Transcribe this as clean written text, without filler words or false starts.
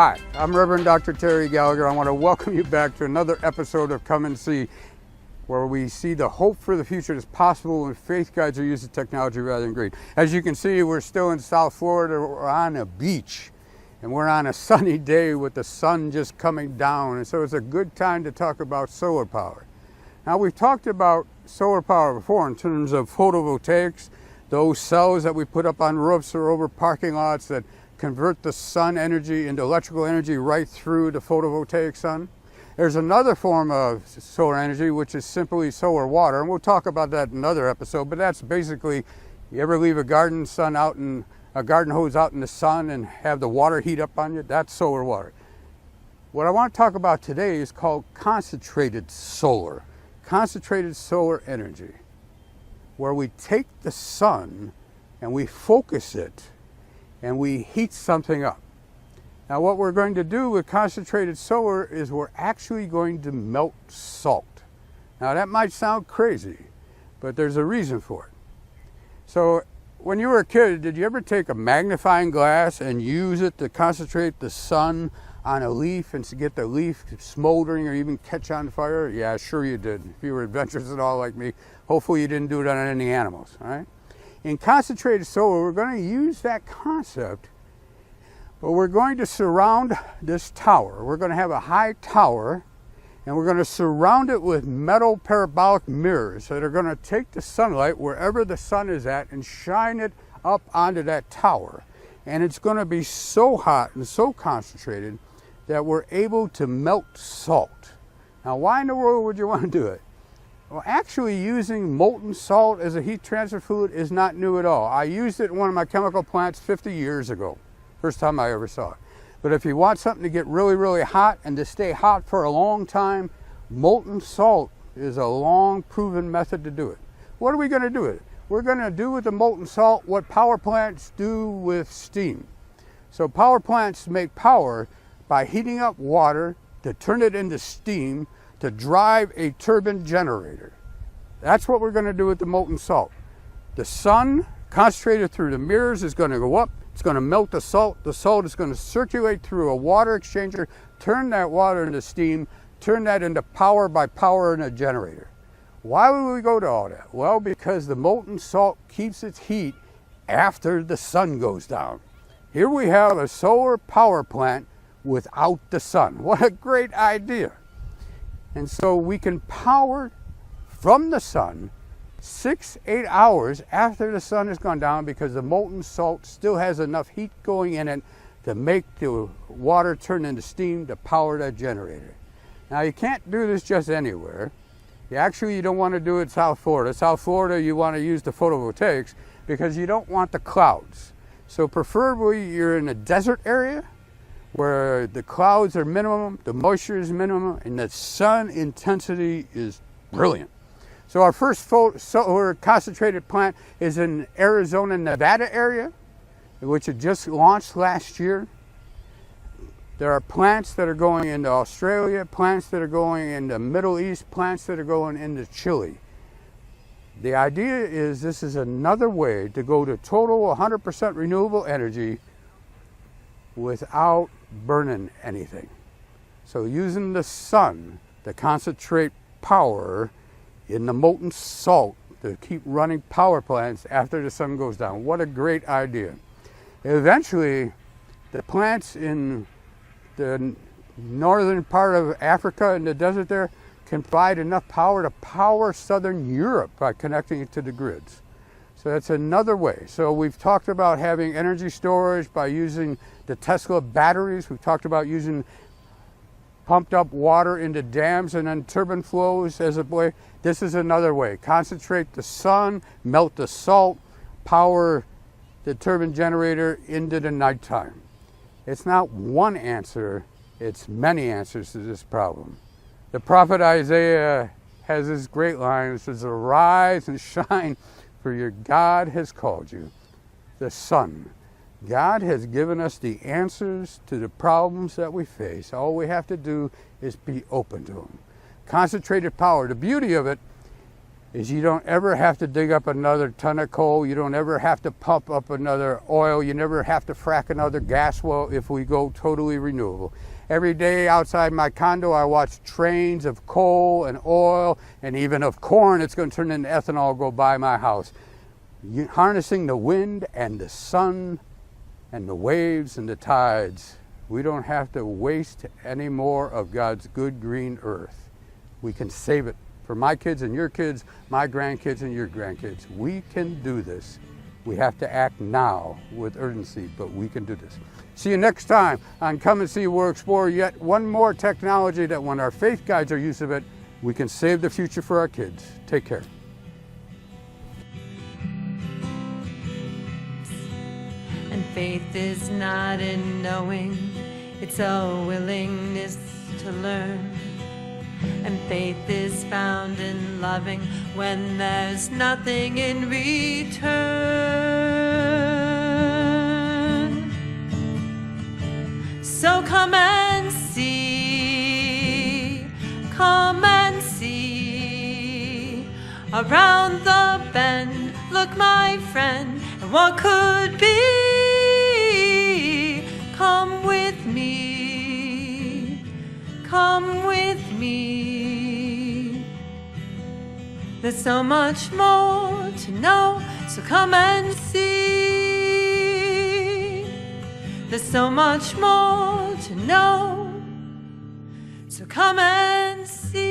Hi, I'm Reverend Dr. Terry Gallagher. I want to welcome you back to another episode of Come and See, where we see the hope for the future that's possible when faith guides are using technology rather than greed. As you can see, we're still in South Florida. We're on a beach, and we're on a sunny day with the sun just coming down, and so it's a good time to talk about solar power. Now, we've talked about solar power before in terms of photovoltaics, those cells that we put up on roofs or over parking lots that convert the sun energy into electrical energy right through the photovoltaic sun. There's another form of solar energy, which is simply solar water, and we'll talk about that in another episode, but that's basically, you ever leave a garden hose out in the sun and have the water heat up on you? That's solar water. What I want to talk about today is called concentrated solar energy, where we take the sun and we focus it and we heat something up. Now, what we're going to do with concentrated solar is we're actually going to melt salt. Now, that might sound crazy, but there's a reason for it. So, when you were a kid, did you ever take a magnifying glass and use it to concentrate the sun on a leaf and to get the leaf smoldering or even catch on fire? Yeah, sure you did. If you were adventurous at all like me, hopefully you didn't do it on any animals, all right? In concentrated solar, we're going to use that concept, but we're going to surround this tower. We're going to have a high tower, and we're going to surround it with metal parabolic mirrors that are going to take the sunlight wherever the sun is at and shine it up onto that tower. And it's going to be so hot and so concentrated that we're able to melt salt. Now, why in the world would you want to do it? Well, actually using molten salt as a heat transfer fluid is not new at all. I used it in one of my chemical plants 50 years ago. First time I ever saw it. But if you want something to get really, really hot and to stay hot for a long time, molten salt is a long proven method to do it. What are we going to do with it? We're going to do with the molten salt what power plants do with steam. So power plants make power by heating up water to turn it into steam to drive a turbine generator. That's what we're going to do with the molten salt. The sun concentrated through the mirrors is going to go up. It's going to melt the salt. The salt is going to circulate through a water exchanger, turn that water into steam, turn that into power by power in a generator. Why would we go to all that? Well, because the molten salt keeps its heat after the sun goes down. Here we have a solar power plant without the sun. What a great idea. And so we can power from the sun 6-8 hours after the sun has gone down, because the molten salt still has enough heat going in it to make the water turn into steam to power that generator. Now, you can't do this just anywhere. You don't want to do it in South Florida. South Florida, you want to use the photovoltaics because you don't want the clouds. So preferably you're in a desert area where the clouds are minimum, the moisture is minimum, and the sun intensity is brilliant. So our first solar concentrated plant is in Arizona, Nevada area, which it just launched last year. There are plants that are going into Australia, plants that are going into Middle East, plants that are going into Chile. The idea is this is another way to go to total 100% renewable energy without burning anything. So using the sun to concentrate power in the molten salt to keep running power plants after the sun goes down. What a great idea. Eventually, the plants in the northern part of Africa in the desert there can provide enough power to power southern Europe by connecting it to the grids. So that's another way. So we've talked about having energy storage by using the Tesla batteries. We've talked about using pumped up water into dams and then turbine flows as a way. This is another way. Concentrate the sun, melt the salt, power the turbine generator into the nighttime. It's not one answer, it's many answers to this problem. The prophet Isaiah has this great line. It says, "Arise and shine, for your God has called you." The sun. God has given us the answers to the problems that we face. All we have to do is be open to them. Concentrated power. The beauty of it, is you don't ever have to dig up another ton of coal. You don't ever have to pump up another oil. You never have to frack another gas well if we go totally renewable. Every day outside my condo, I watch trains of coal and oil and even of corn. It's going to turn into ethanol go by my house. Harnessing the wind and the sun and the waves and the tides. We don't have to waste any more of God's good green earth. We can save it for my kids and your kids, my grandkids and your grandkids. We can do this. We have to act now with urgency, but we can do this. See you next time on Come and See. We'll explore yet one more technology that when our faith guides our use of it, we can save the future for our kids. Take care. And faith is not in knowing, it's a willingness to learn. And faith is found in loving when there's nothing in return. So come and see, around the bend, look my friend, and what could be? Come with me, come with me. There's so much more to know, so come and see. There's so much more to know, so come and see.